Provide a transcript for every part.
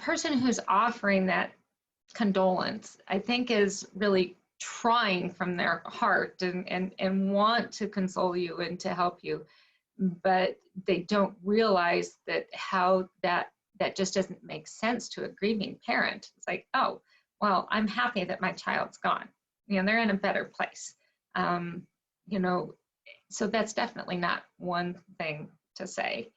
person who's offering that condolence, I think, is really trying from their heart and want to console you and to help you, but they don't realize that how that just doesn't make sense to a grieving parent. It's like, oh, well, I'm happy that my child's gone. They're in a better place. So that's definitely not one thing to say.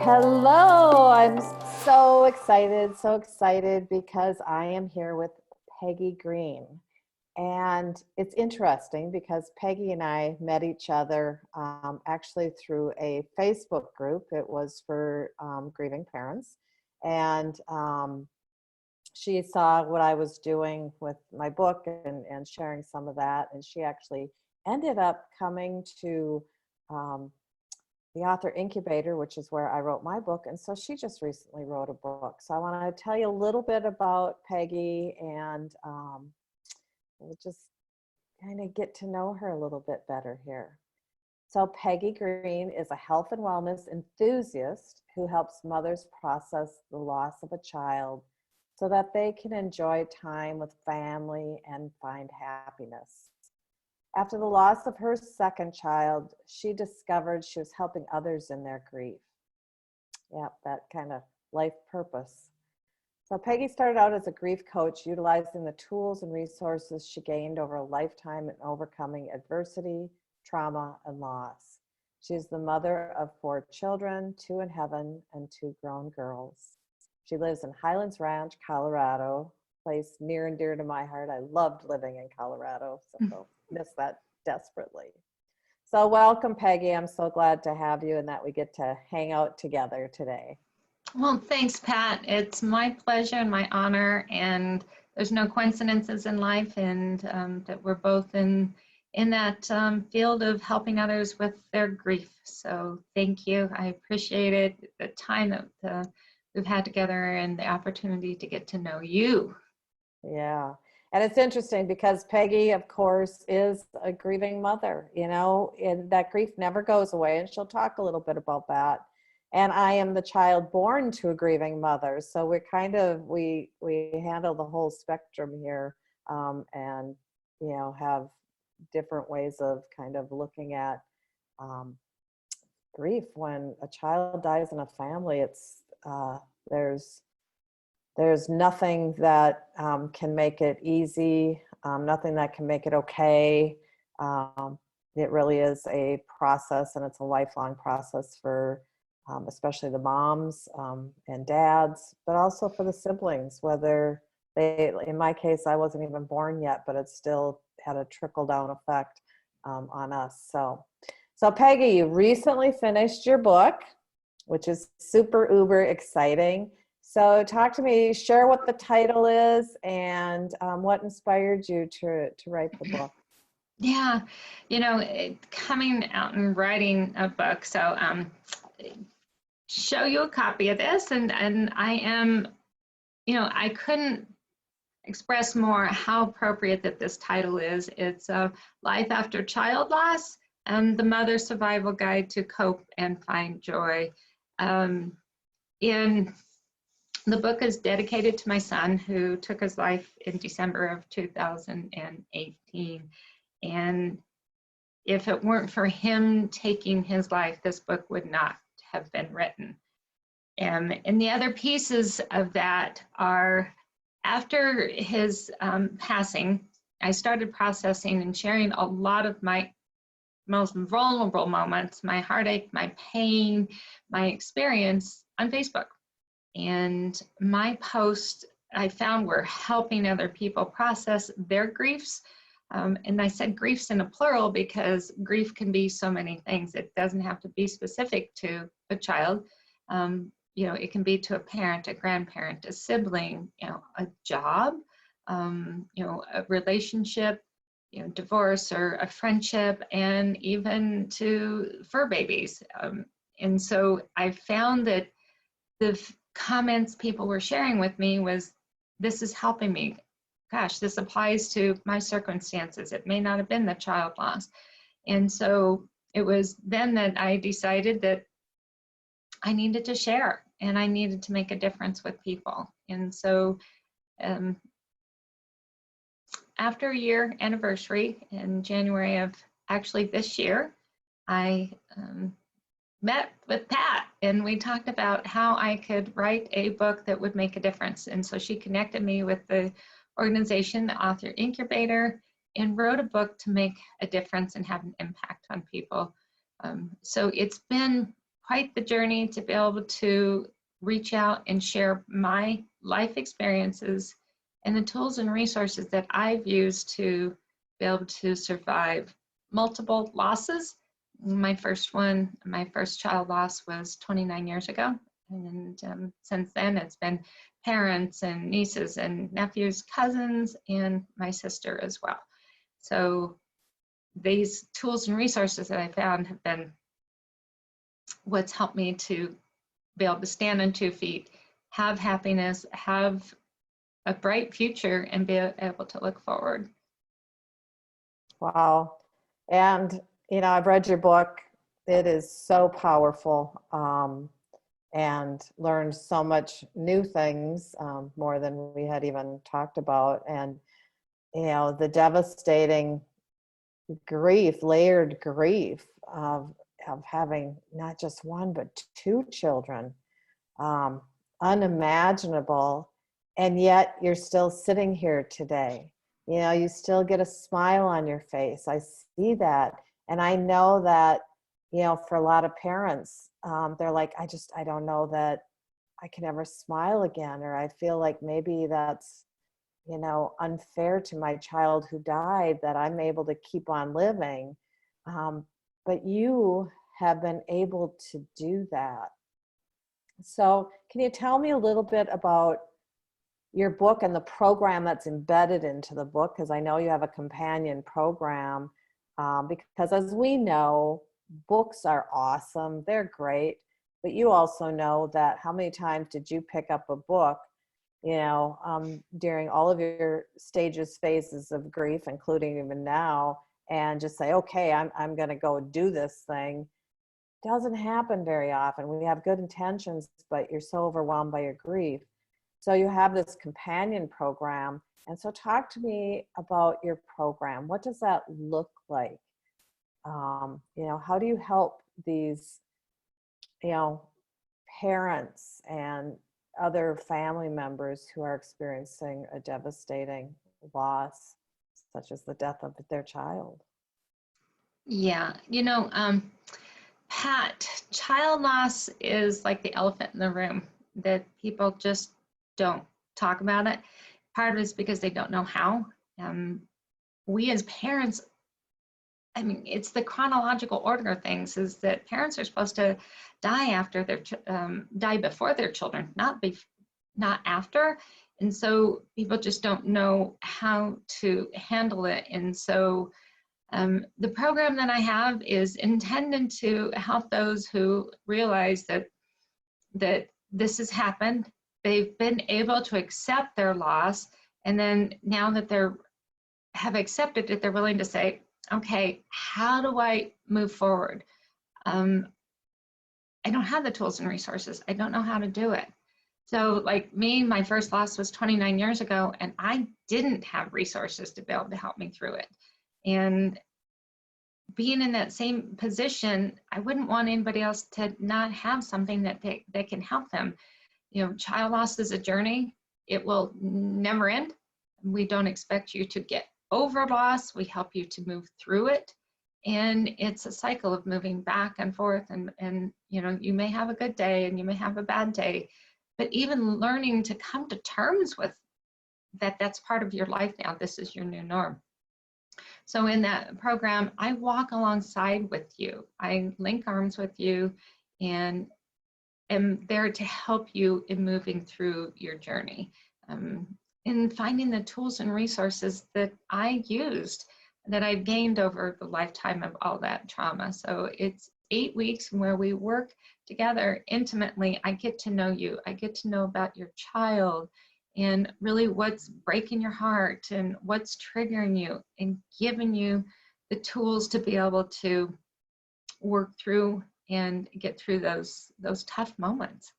Hello, I'm so excited because I am here with Peggy Green. And it's interesting because Peggy and I met each other actually through a Facebook group. It was for grieving parents. And she saw what I was doing with my book and sharing some of that. And she actually ended up coming to the author incubator, which is where I wrote my book. And so she just recently wrote a book. So I want to tell you a little bit about Peggy, and we'll just kind of get to know her a little bit better here. So Peggy Green is a health and wellness enthusiast who helps mothers process the loss of a child so that they can enjoy time with family and find happiness. After the loss of her second child, she discovered she was helping others in their grief. Yep, that kind of life purpose. So Peggy started out as a grief coach, utilizing the tools and resources she gained over a lifetime in overcoming adversity, trauma, and loss. She is the mother of 4 children, 2 in heaven and 2 grown girls. She lives in Highlands Ranch, Colorado, place near and dear to my heart. I loved living in Colorado, so miss that desperately. So welcome, Peggy. I'm so glad to have you and that we get to hang out together today. Well, thanks, Pat. It's my pleasure and my honor, and there's no coincidences in life, and that we're both in that field of helping others with their grief. So thank you. I appreciate it, the time that we've had together and the opportunity to get to know you. Yeah. And it's interesting because Peggy, of course, is a grieving mother, and that grief never goes away. And she'll talk a little bit about that. And I am the child born to a grieving mother. So we're we handle the whole spectrum here, and, have different ways of kind of looking at grief. When a child dies in a family, it's, there's nothing that can make it easy, nothing that can make it okay. It really is a process, and it's a lifelong process for especially the moms and dads, but also for the siblings, whether they, in my case, I wasn't even born yet, but it still had a trickle-down effect on us. So Peggy, you recently finished your book, which is super uber exciting. So talk to me, share what the title is and what inspired you to write the book. Yeah, coming out and writing a book. So show you a copy of this, and I am, I couldn't express more how appropriate that this title is. It's Life After Child Loss and the Mother's Survival Guide to Cope and Find Joy. The book is dedicated to my son, who took his life in December of 2018. And if it weren't for him taking his life, this book would not have been written. And the other pieces of that are, after his passing, I started processing and sharing a lot of my most vulnerable moments, my heartache, my pain, my experience on Facebook. And my posts, I found, were helping other people process their griefs. And I said griefs in a plural because grief can be so many things. It doesn't have to be specific to a child. It can be to a parent, a grandparent, a sibling, a job, a relationship, divorce or a friendship, and even to fur babies. And so I found that the comments people were sharing with me was, this is helping me. gosh, this applies to my circumstances. It may not have been the child loss. And so it was then that I decided that I needed to share and I needed to make a difference with people. And so after a year anniversary in January of actually this year, I met with Pat and we talked about how I could write a book that would make a difference. And so she connected me with the organization, the Author Incubator, and wrote a book to make a difference and have an impact on people. So it's been quite the journey to be able to reach out and share my life experiences and the tools and resources that I've used to be able to survive multiple losses. My first child loss was 29 years ago. And since then, it's been parents and nieces and nephews, cousins, and my sister as well. So these tools and resources that I found have been what's helped me to be able to stand on 2 feet, have happiness, have a bright future, and be able to look forward. Wow. And, you know, I've read your book. It is so powerful, and learned so much new things, more than we had even talked about. And, you know, the devastating grief, layered grief of having not just one, but 2 children, unimaginable. And yet you're still sitting here today. You know, you still get a smile on your face. I see that. And I know that, you know, for a lot of parents, they're like, I don't know that I can ever smile again. Or I feel like maybe that's, you know, unfair to my child who died, that I'm able to keep on living. But you have been able to do that. So can you tell me a little bit about your book and the program that's embedded into the book? Because I know you have a companion program, because as we know, books are awesome, they're great, but you also know that how many times did you pick up a book, you know, during all of your phases of grief, including even now, and just say, okay, I'm going to go do this thing? Doesn't happen very often. We have good intentions, but you're so overwhelmed by your grief. So you have this companion program. And so talk to me about your program. What does that look like? You know, how do you help these, you know, parents and other family members who are experiencing a devastating loss, such as the death of their child? Yeah, you know, Pat, child loss is like the elephant in the room that people just don't talk about it. Part of it is because they don't know how. We as parents, I mean, it's the chronological order of things, is that parents are supposed to die after their die before their children, not after. And so people just don't know how to handle it. And so the program that I have is intended to help those who realize that this has happened. They've been able to accept their loss, and then now that they have accepted it, they're willing to say, okay, how do I move forward? I don't have the tools and resources. I don't know how to do it. So like me, my first loss was 29 years ago, and I didn't have resources to be able to help me through it. And being in that same position, I wouldn't want anybody else to not have something that can help them. You know, child loss is a journey. It will never end. We don't expect you to get over loss. We help you to move through it. And it's a cycle of moving back and forth. And you know, you may have a good day and you may have a bad day, but even learning to come to terms with that, that's part of your life now. This is your new norm. So in that program, I walk alongside with you. I link arms with you and am there to help you in moving through your journey, in finding the tools and resources that I used, that I've gained over the lifetime of all that trauma. So it's 8 weeks where we work together intimately. I get to know you. I get to know about your child. and really what's breaking your heart and what's triggering you, and giving you the tools to be able to work through and get through those tough moments.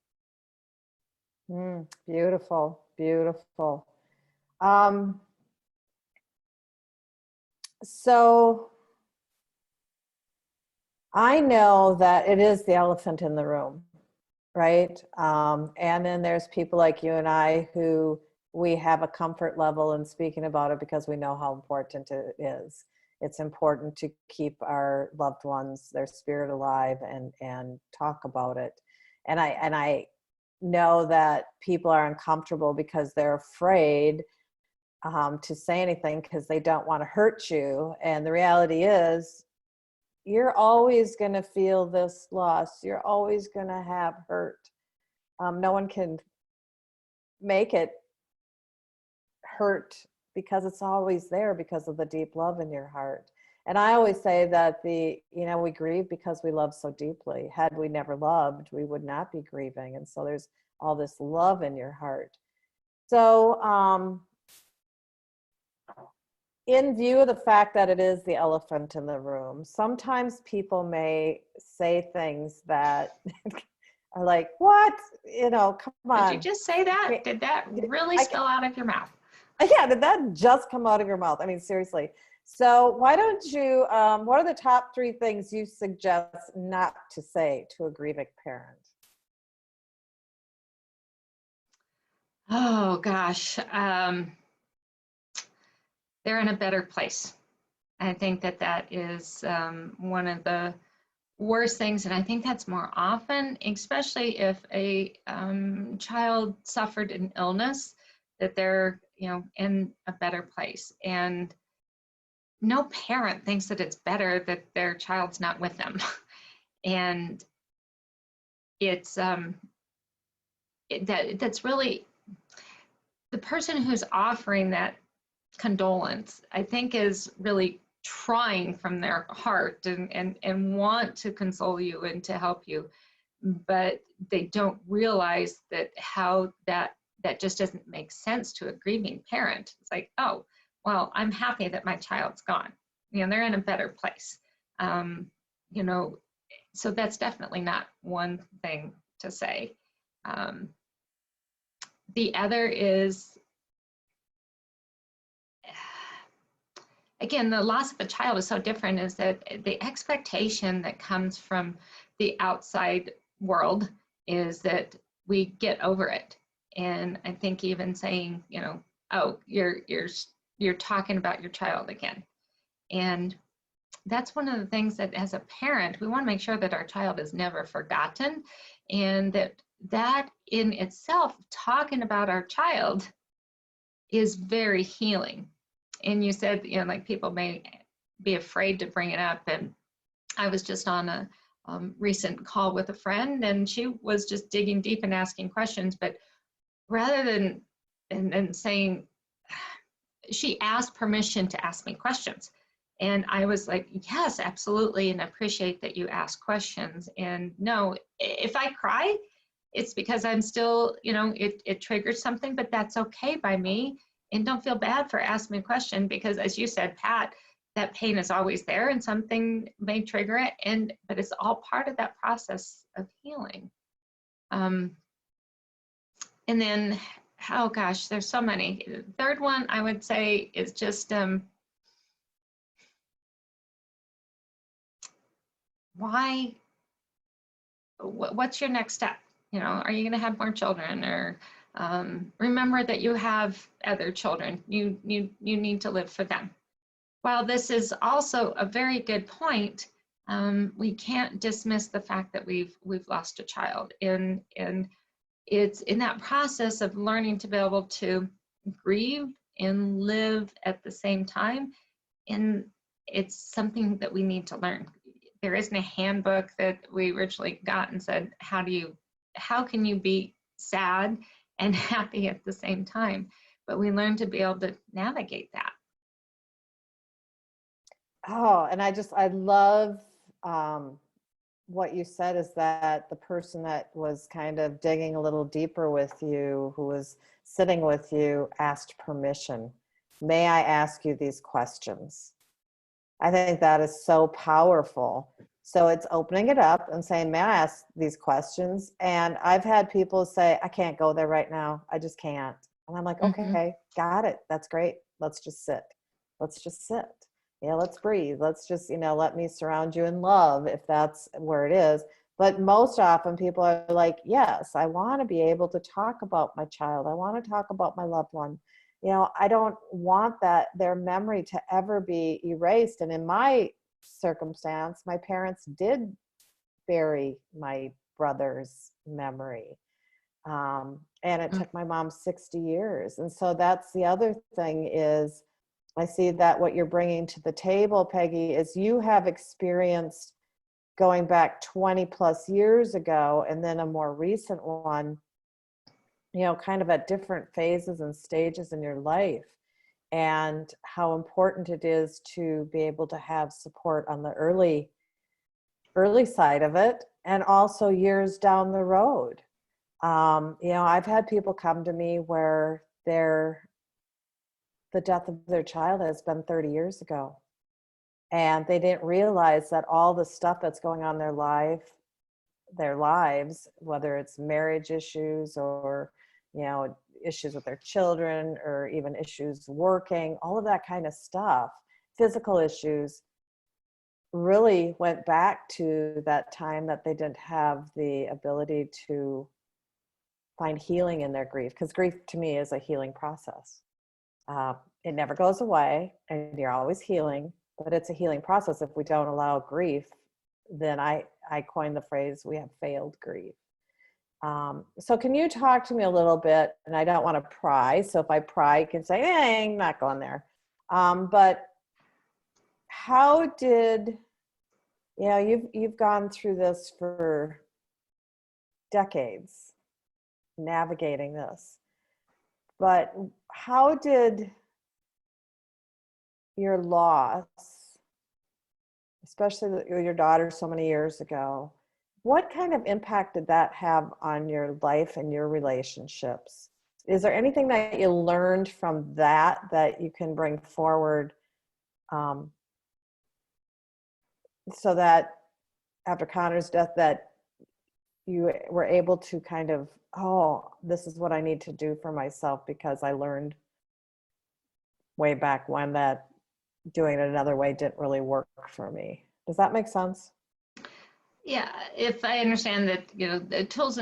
Beautiful, beautiful. So I know that it is the elephant in the room, right? And then there's people like you and I who we have a comfort level in speaking about it because we know how important it is. It's important to keep our loved ones, their spirit alive, and talk about it. And I know that people are uncomfortable because they're afraid to say anything because they don't want to hurt you. And the reality is, you're always going to feel this loss. You're always going to have hurt. No one can make it hurt because it's always there because of the deep love in your heart. And I always say that we grieve because we love so deeply. Had we never loved, we would not be grieving. And so there's all this love in your heart. So, in view of the fact that it is the elephant in the room, sometimes people may say things that are like, what? Come on. Did you just say that? Did that really spill out of your mouth? Yeah, did that just come out of your mouth? I mean, seriously. So why don't you, what are the top 3 things you suggest not to say to a grieving parent? Oh, gosh. They're in a better place. I think that is one of the worst things, and I think that's more often, especially if a child suffered an illness, that they're in a better place. And no parent thinks that it's better that their child's not with them. And it's that's really the person who's offering that condolence, I think, is really trying from their heart and want to console you and to help you, but they don't realize that how that just doesn't make sense to a grieving parent. It's like, oh, well, I'm happy that my child's gone. They're in a better place. So that's definitely not one thing to say. The other is, again, the loss of a child is so different, is that the expectation that comes from the outside world is that we get over it. And I think even saying, oh, you're talking about your child again. And that's one of the things that as a parent, we want to make sure that our child is never forgotten, and that in itself, talking about our child is very healing. And you said, like, people may be afraid to bring it up. And I was just on a recent call with a friend, and she was just digging deep and asking questions. But rather than saying, she asked permission to ask me questions. And I was like, yes, absolutely. And I appreciate that you ask questions. And no, if I cry, it's because I'm still, it triggers something, but that's okay by me. And don't feel bad for asking me a question, because as you said, Pat, that pain is always there and something may trigger it, but it's all part of that process of healing. And then, oh gosh, there's so many. The third one I would say is just, what's your next step? Are you going to have more children? Or remember that you have other children. You need to live for them. While this is also a very good point, we can't dismiss the fact that we've lost a child. And it's in that process of learning to be able to grieve and live at the same time. And it's something that we need to learn. There isn't a handbook that we originally got and said, how can you be sad and happy at the same time? But we learn to be able to navigate that. Oh, and I love what you said is that the person that was kind of digging a little deeper with you, who was sitting with you, asked permission. May I ask you these questions? I think that is so powerful. So it's opening it up and saying, may I ask these questions? And I've had people say, I can't go there right now. I just can't. And I'm like, okay, got it. That's great. Let's just sit. Let's just sit. Yeah, let's breathe. Let's just, let me surround you in love if that's where it is. But most often people are like, yes, I want to be able to talk about my child. I want to talk about my loved one. I don't want their memory to ever be erased. And in my circumstance, my parents did bury my brother's memory. And it took my mom 60 years. And so that's the other thing is, I see that what you're bringing to the table, Peggy, is you have experienced going back 20 plus years ago, and then a more recent one, kind of at different phases and stages in your life, and how important it is to be able to have support on the early side of it, and also years down the road. I've had people come to me where the death of their child has been 30 years ago. And they didn't realize that all the stuff that's going on in their lives, whether it's marriage issues or, issues with their children or even issues working, all of that kind of stuff, physical issues, really went back to that time that they didn't have the ability to find healing in their grief. Because grief to me is a healing process. It never goes away and you're always healing, but it's a healing process. If we don't allow grief, then I coined the phrase, we have failed grief. So can you talk to me a little bit, and I don't want to pry, so if I pry, you can say, I'm not going there. But how did, you've gone through this for decades, navigating this. But how did your loss, especially your daughter so many years ago, what kind of impact did that have on your life and your relationships? Is there anything that you learned from that you can bring forward, so that after Connor's death that you were able to kind of, this is what I need to do for myself because I learned way back when that doing it another way didn't really work for me. Does that make sense? Yeah, if I understand that, the tools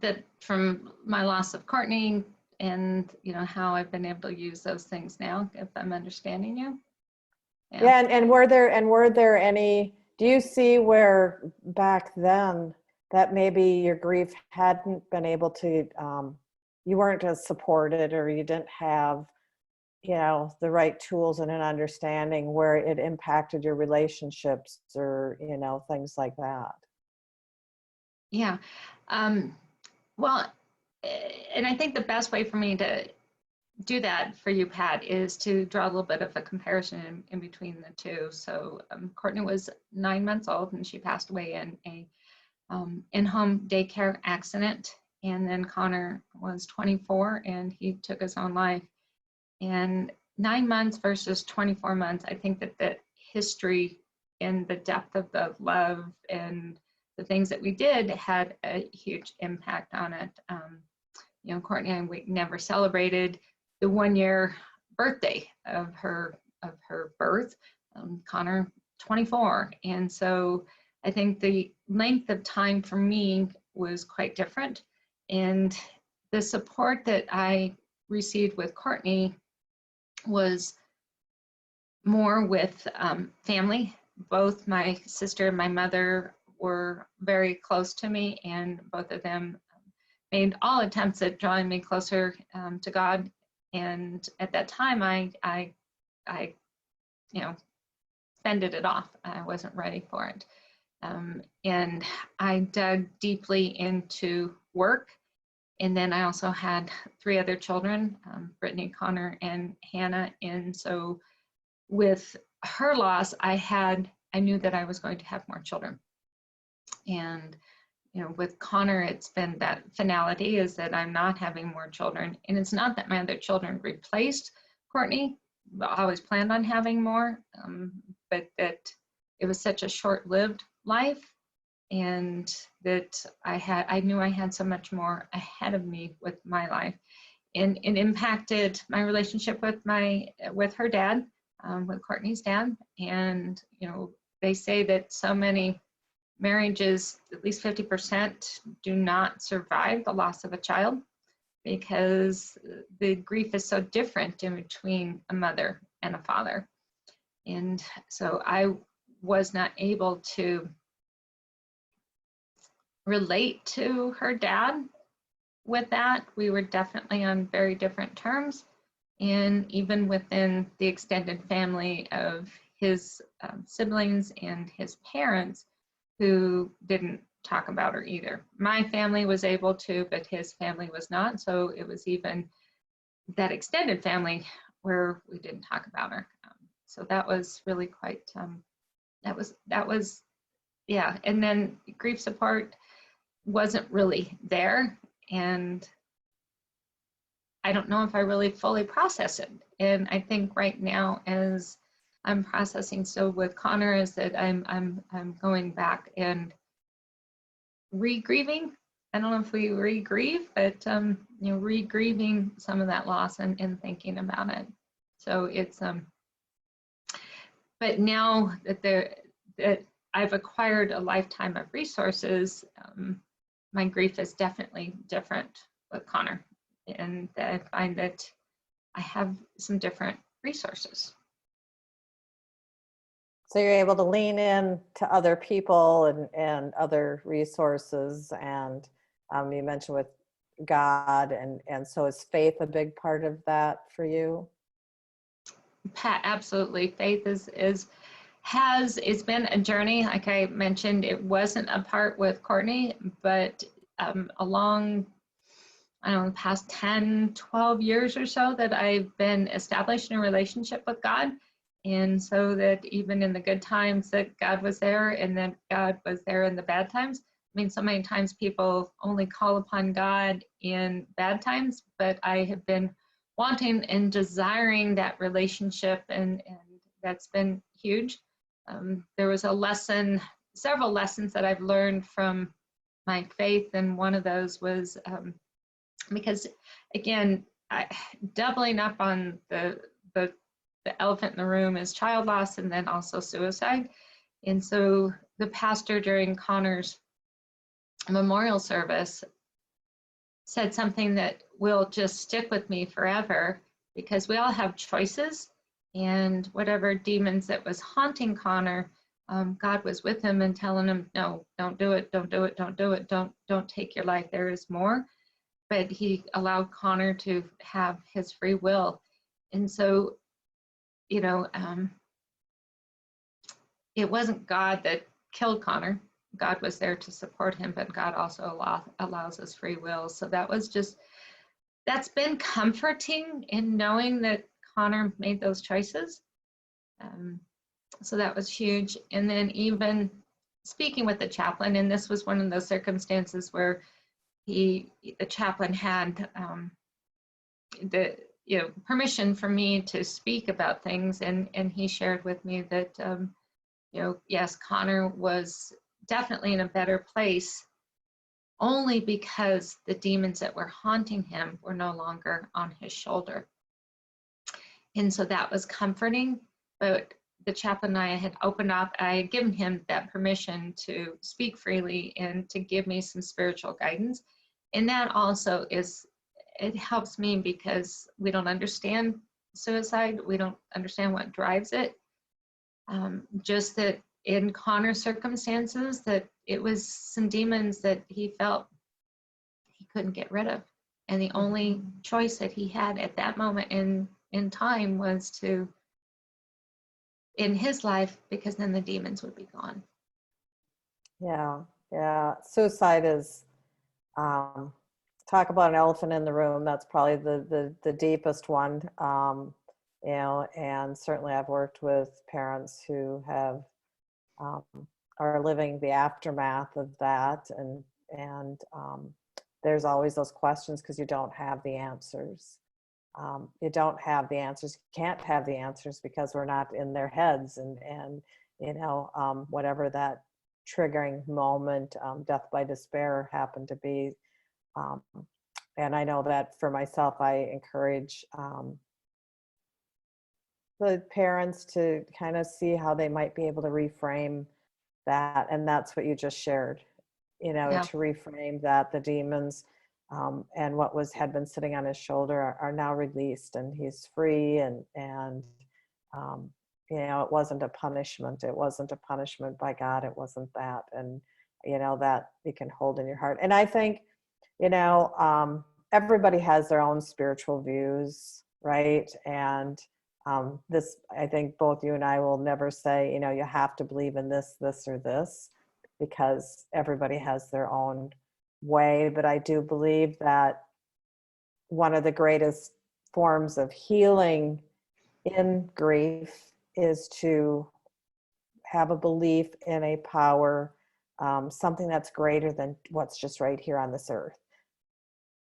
that from my loss of Courtney and, how I've been able to use those things now, if I'm understanding you. Yeah, and were there any, do you see where back then that maybe your grief hadn't been able to, you weren't as supported, or you didn't have, the right tools and an understanding where it impacted your relationships or, things like that? Yeah. Well, and I think the best way for me to do that for you, Pat, is to draw a little bit of a comparison in between the two. So Courtney was 9 months old and she passed away in a in-home daycare accident. And then Connor was 24 and he took his own life. And 9 months versus 24 months, I think that history and the depth of the love and the things that we did had a huge impact on it. Courtney and we never celebrated the 1 year birthday of her birth. Connor, 24. And so I think the length of time for me was quite different. And the support that I received with Courtney was more with family. Both my sister and my mother were very close to me, and both of them made all attempts at drawing me closer to God. And at that time, I fended it off. I wasn't ready for it. And I dug deeply into work. And then I also had 3 other children, Brittany, Connor, and Hannah. And so with her loss, I knew that I was going to have more children. And, you know, with Connor, it's been that finality is that I'm not having more children. And it's not that my other children replaced Courtney. I always planned on having more, but that it was such a short-lived life, and that I knew I had so much more ahead of me with my life. And it impacted my relationship with her dad, with Courtney's dad. And, you know, they say that so many marriages, at least 50%, do not survive the loss of a child because the grief is so different in between a mother and a father. And so I was not able to relate to her dad with that. We were definitely on very different terms. And even within the extended family of his siblings and his parents, who didn't talk about her either. My family was able to, but his family was not. So it was even that extended family where we didn't talk about her. So that was really quite, that was, yeah. And then grief support wasn't really there. And I don't know if I really fully process it. And I think right now, as I'm processing so with Connor, is that I'm going back and re-grieving. I don't know if we re-grieve, but you know, re-grieving some of that loss and thinking about it. So it's but now that I've acquired a lifetime of resources, my grief is definitely different with Connor, and I find that I have some different resources. So you're able to lean in to other people and other resources. And you mentioned with God, and so is faith a big part of that for you? Pat, absolutely. Faith it's been a journey. Like I mentioned, it wasn't a part with Courtney, but along, I don't know, the past 10, 12 years or so that I've been established in a relationship with God. And so that even in the good times that God was there, and that God was there in the bad times. I mean, so many times people only call upon God in bad times, but I have been wanting and desiring that relationship, and that's been huge. There was several lessons that I've learned from my faith, and one of those was because, again, doubling up on the elephant in the room is child loss and then also suicide. And so the pastor during Connor's memorial service said something that will just stick with me forever, because we all have choices, and whatever demons that was haunting Connor, God was with him and telling him, no, don't do it, don't do it, don't do it, don't take your life, there is more. But he allowed Connor to have his free will. And so, you know, it wasn't God that killed Connor. God was there to support him, but God also allows us free will. So that's been comforting in knowing that Connor made those choices. So that was huge. And then even speaking with the chaplain, and this was one of those circumstances where the chaplain had permission for me to speak about things, and he shared with me that yes, Connor was definitely in a better place, only because the demons that were haunting him were no longer on his shoulder. And so that was comforting. But the chaplain and I had opened up, I had given him that permission to speak freely and to give me some spiritual guidance. And that also it helps me, because we don't understand suicide. We don't understand what drives it. Just that in Connor's circumstances, that it was some demons that he felt he couldn't get rid of. And the only choice that he had at that moment in time was to end his life, because then the demons would be gone. Yeah. Suicide is, talk about an elephant in the room. That's probably the deepest one. And certainly I've worked with parents who have are living the aftermath of that, and there's always those questions because you don't have the answers. You don't have the answers. You can't have the answers because we're not in their heads, and whatever that triggering moment, death by despair, happened to be. And I know that for myself, I encourage the parents to kind of see how they might be able to reframe that. And that's what you just shared, Yeah. to reframe that the demons and what had been sitting on his shoulder are now released, and he's free, and it wasn't a punishment. It wasn't a punishment by God. It wasn't that. And, that you can hold in your heart. And I think, everybody has their own spiritual views, right? And I think both you and I will never say, you have to believe in this, or this, because everybody has their own way. But I do believe that one of the greatest forms of healing in grief is to have a belief in a power, something that's greater than what's just right here on this earth.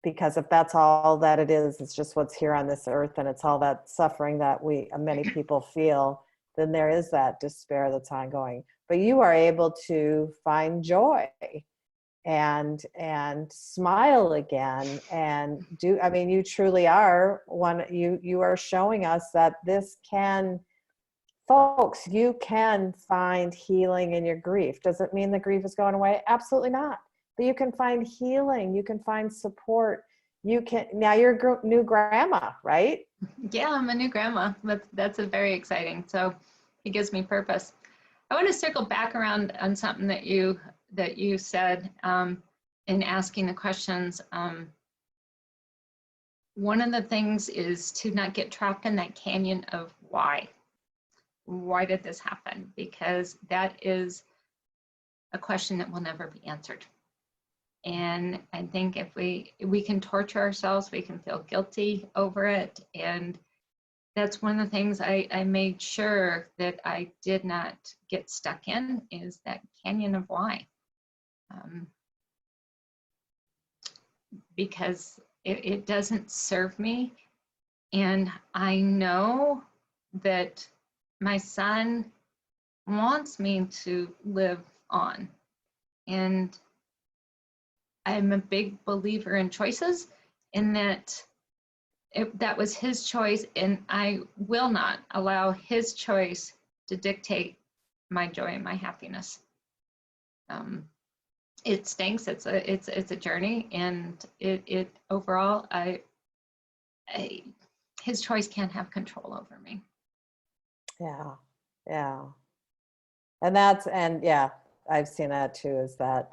Because if that's all that it is, it's just what's here on this earth, and it's all that suffering that many people feel, then there is that despair that's ongoing. But you are able to find joy and smile again, and you truly are you are showing us that folks, you can find healing in your grief. Does it mean the grief is going away? Absolutely not. But you can find healing. You can find support. Now you're a new grandma, right? Yeah, I'm a new grandma. That's very exciting. So it gives me purpose. I want to circle back around on something that you said in asking the questions. One of the things is to not get trapped in that canyon of why. Why did this happen? Because that is a question that will never be answered. And I think if we can torture ourselves, we can feel guilty over it. And that's one of the things I made sure that I did not get stuck in, is that canyon of why. Because it doesn't serve me. And I know that my son wants me to live on. And I'm a big believer in choices, in that that was his choice, and I will not allow his choice to dictate my joy and my happiness. It stinks. It's a journey, and it overall, his choice can't have control over me. Yeah. And I've seen that too, is that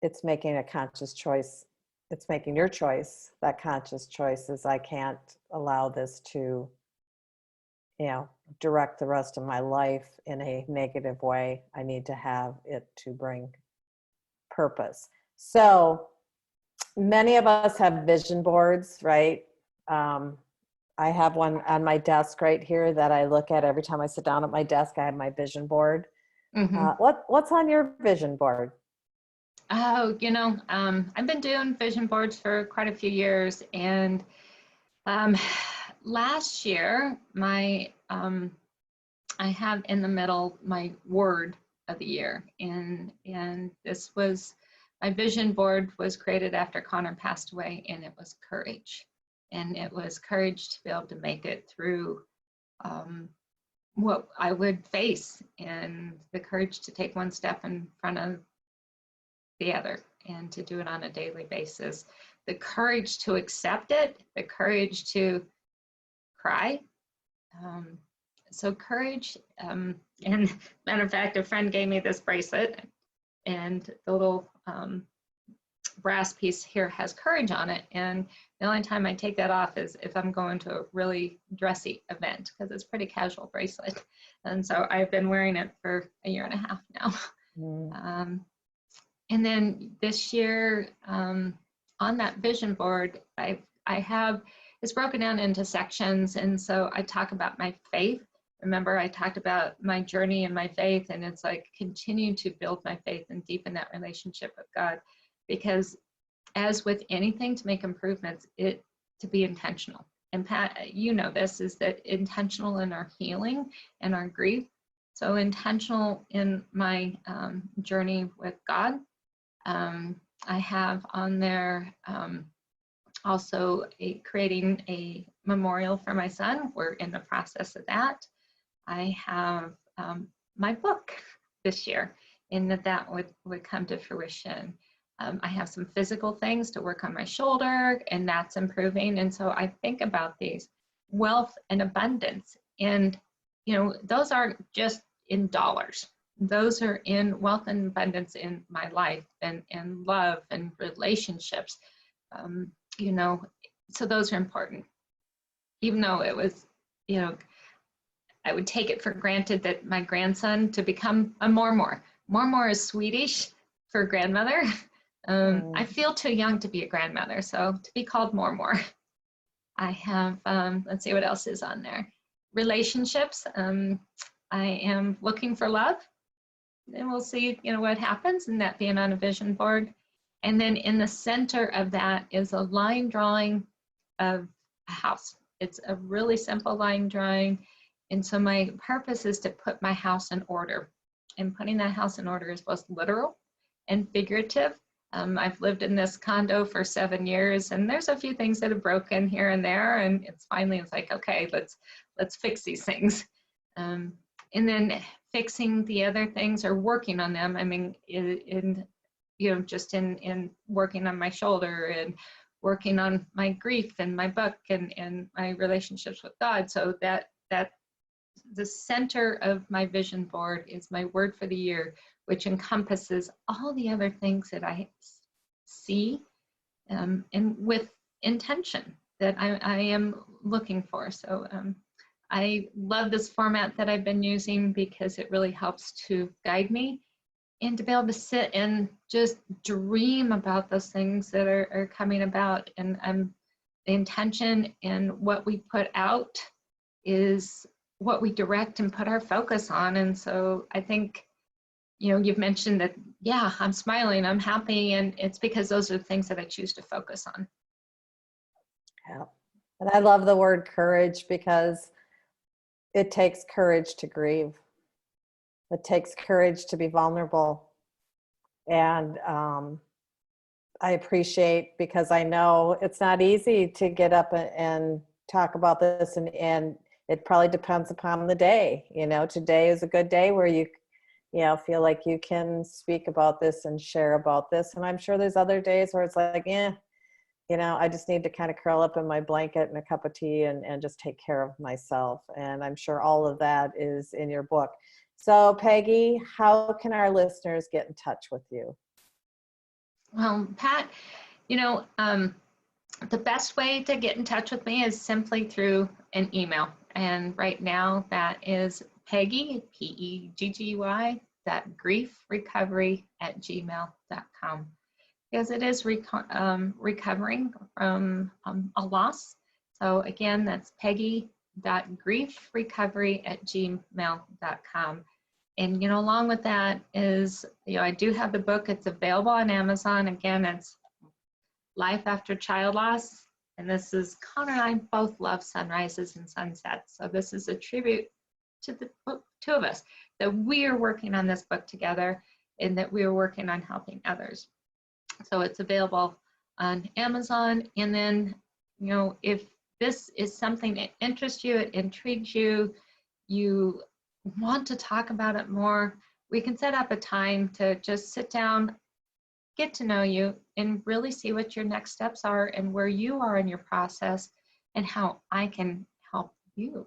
it's making a conscious choice. It's making your choice. That conscious choice is, I can't allow this to, direct the rest of my life in a negative way. I need to have it to bring purpose. So many of us have vision boards, right? I have one on my desk right here that I look at every time I sit down at my desk. I have my vision board. Mm-hmm. What's on your vision board? Oh, I've been doing vision boards for quite a few years, and last year, I have in the middle my word of the year, and this was, my vision board was created after Connor passed away, and it was courage. And it was courage to be able to make it through what I would face, and the courage to take one step in front of the other, and to do it on a daily basis. The courage to accept it, the courage to cry. So courage, and matter of fact, a friend gave me this bracelet, and the little brass piece here has courage on it, and the only time I take that off is if I'm going to a really dressy event, because it's a pretty casual bracelet. And so I've been wearing it for 1.5 years now. Mm. And then this year, on that vision board, I have, it's broken down into sections, and so I talk about my faith, remember I talked about my journey and my faith, and it's like continue to build my faith and deepen that relationship with God, because as with anything to make improvements, it to be intentional. And Pat, you know this, is that intentional in our healing and our grief. So intentional in my journey with God. I have on there also creating a memorial for my son. We're in the process of that. I have my book this year, and that would come to fruition. I have some physical things to work on my shoulder, and that's improving. And so I think about these wealth and abundance, and those aren't just in dollars. Those are in wealth and abundance in my life, and love and relationships. So those are important. Even though it was, I would take it for granted that my grandson to become a Mormor. Mormor is Swedish for grandmother. I feel too young to be a grandmother, so to be called Mormor. I have, let's see what else is on there. Relationships. I am looking for love, and we'll see, what happens, and that being on a vision board. And then in the center of that is a line drawing of a house. It's a really simple line drawing. And so my purpose is to put my house in order. And putting that house in order is both literal and figurative. I've lived in this condo for 7 years, and there's a few things that have broken here and there, and it's like, okay, let's fix these things. And then fixing the other things or working on them. I mean, just in working on my shoulder and working on my grief and my book and my relationships with God. So that the center of my vision board is my word for the year, which encompasses all the other things that I see, and with intention that I am looking for. So I love this format that I've been using because it really helps to guide me and to be able to sit and just dream about those things that are coming about. And the intention and what we put out is what we direct and put our focus on. And so I think, you've mentioned that, yeah, I'm smiling, I'm happy, and it's because those are the things that I choose to focus on. Yeah. And I love the word courage, because it takes courage to grieve. It takes courage to be vulnerable. And I appreciate, because I know it's not easy to get up and talk about this, and it probably depends upon the day. Today is a good day where you feel like you can speak about this and share about this. And I'm sure there's other days where it's like, I just need to kind of curl up in my blanket and a cup of tea and just take care of myself. And I'm sure all of that is in your book. So Peggy, how can our listeners get in touch with you? Well, Pat, the best way to get in touch with me is simply through an email. And right now that is Peggy, Peggy, .griefrecovery@gmail.com, because it is recovering from a loss. So again, that's Peggy.griefrecovery@gmail.com. And, along with that is, I do have the book. It's available on Amazon. Again, it's Life After Child Loss. And this is, Connor and I both love sunrises and sunsets. So this is a tribute to the two of us, that we are working on this book together and that we are working on helping others. So it's available on Amazon. And then, if this is something that interests you, it intrigues you, you want to talk about it more, we can set up a time to just sit down, get to know you, and really see what your next steps are and where you are in your process and how I can help you.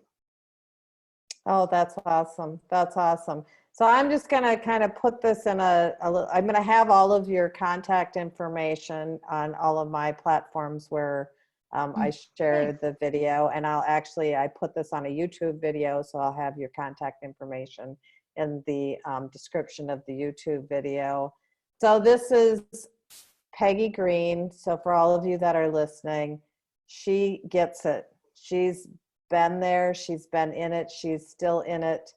Oh, that's awesome. That's awesome. So I'm just going to kind of put this in I'm going to have all of your contact information on all of my platforms where I share the video, and I put this on a YouTube video, so I'll have your contact information in the description of the YouTube video. So this is Peggy Green. So for all of you that are listening, she gets it. She's been there. She's been in it. She's still in it.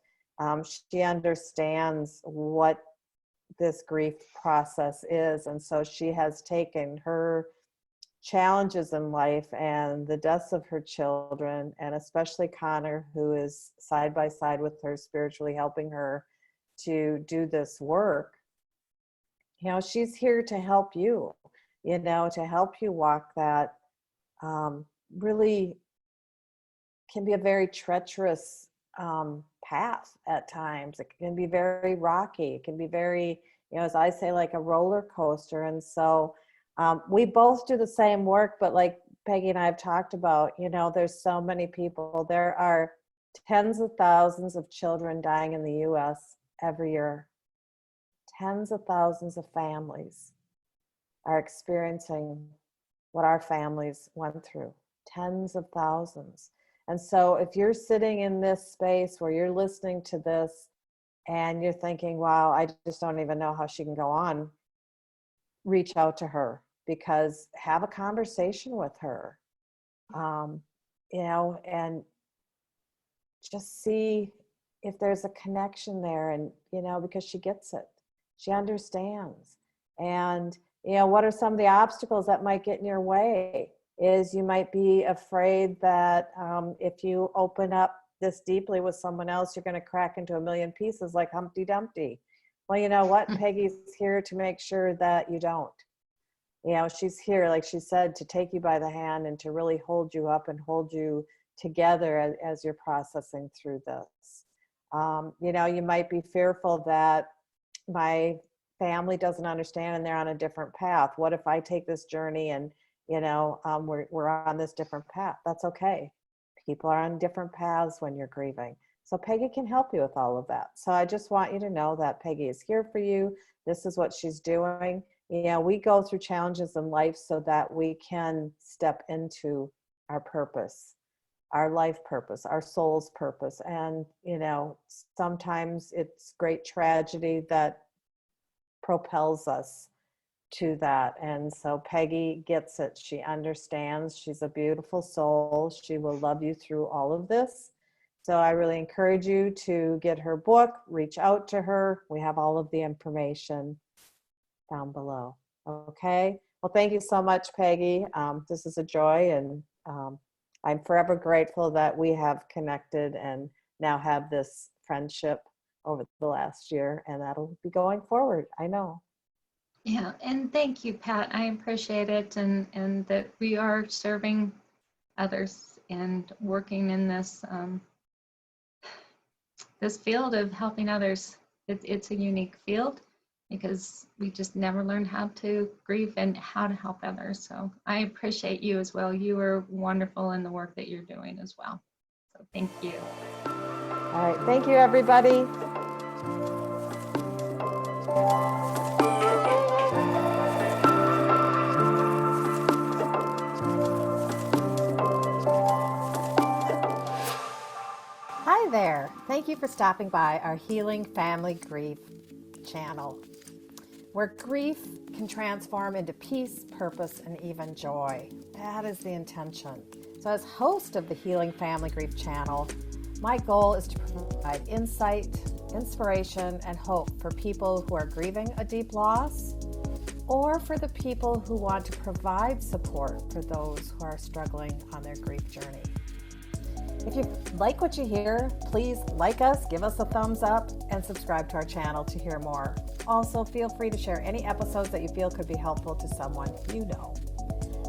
She understands what this grief process is. And so she has taken her challenges in life and the deaths of her children, and especially Connor, who is side by side with her, spiritually helping her to do this work. You know, she's here to help you, you know, to help you walk that really can be a very treacherous path at times. It can be very rocky. It can be very, you know, as I say, like a roller coaster. And so we both do the same work, but like Peggy and I have talked about, you know, there's so many people. There are tens of thousands of children dying in the US every year. Tens of thousands of families are experiencing what our families went through. Tens of thousands. And so if you're sitting in this space where you're listening to this and you're thinking, wow, I just don't even know how she can go on, reach out to her, because have a conversation with her, you know, and just see if there's a connection there. And, you know, because she gets it, she understands. And, you know, what are some of the obstacles that might get in your way? Is you might be afraid that if you open up this deeply with someone else, you're going to crack into a million pieces like Humpty Dumpty. Well, you know what? Peggy's here to make sure that you don't. You know, she's here, like she said, to take you by the hand and to really hold you up and hold you together as you're processing through this. You know, you might be fearful that my family doesn't understand and they're on a different path. What if I take this journey and, you know, we're on this different path? That's okay. People are on different paths when you're grieving. So Peggy can help you with all of that. So I just want you to know that Peggy is here for you. This is what she's doing. You know, we go through challenges in life so that we can step into our purpose, our life purpose, our soul's purpose. And, you know, sometimes it's great tragedy that propels us to that. And so Peggy gets it. She understands. She's a beautiful soul. She will love you through all of this. So I really encourage you to get her book, reach out to her. We have all of the information down below. Okay. Well, thank you so much, Peggy. This is a joy, and I'm forever grateful that we have connected and now have this friendship over the last year, and that'll be going forward. I know. Yeah, and thank you, Pat. I appreciate it, and that we are serving others and working in this this field of helping others. It's a unique field because we just never learned how to grieve and how to help others. So I appreciate you as well. You are wonderful in the work that you're doing as well. So thank you. All right. Thank you, everybody. Hi there. Thank you for stopping by our Healing Family Grief channel, where grief can transform into peace, purpose, and even joy. That is the intention. So as host of the Healing Family Grief channel, my goal is to provide insight, inspiration, and hope for people who are grieving a deep loss, or for the people who want to provide support for those who are struggling on their grief journey. If you like what you hear, please like us, give us a thumbs up, and subscribe to our channel to hear more. Also, feel free to share any episodes that you feel could be helpful to someone you know.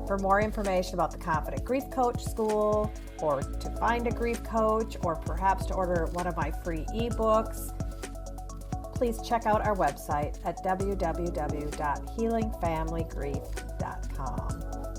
For more information about the Confident Grief Coach School, or to find a grief coach, or perhaps to order one of my free ebooks, please check out our website at www.healingfamilygrief.com.